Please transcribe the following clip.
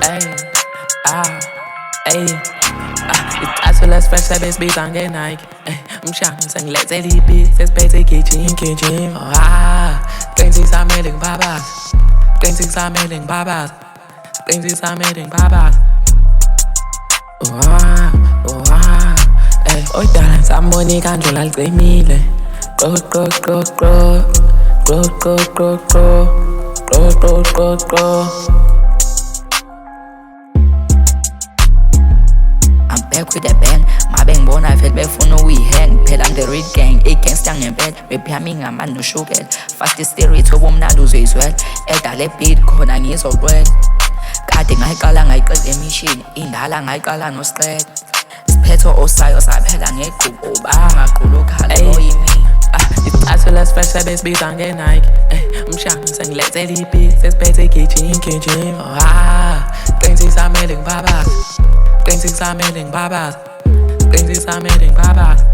Ey, ey, Ithathu fresh sebesibitha nge-Nike. Umshana sengilethe lipi sesiphethe igijimi. Qinisile samele ngibabaze. Qinisile samele ngibabaze. Qinisile samele ngibabaze. Oyidala ngisambona ikhandlela licimile. I'm back with a bang, mabengibona vele befuna ukuyihang. Phela I'm the real gang, i-gangsta ngempela. Rap yami ngamani noshukela. Fast i-spirit obumnandi uzoyizwela. Edale beat khona ngizolwela. Kade ngayiqala ngayiqeda emishini, indala ngayiqala nosiqeda. Siphetho osayo saphela ngequbu, bangaqulu ukhala oyimi. Ithathu fresh sebesibitha nge-Nike. Umshana sengilethe lipi sesiphethe igijimi. Qinisile samele ngibabaze. Qinisile samele ngibabaze. Qinisile samele ngibabaze.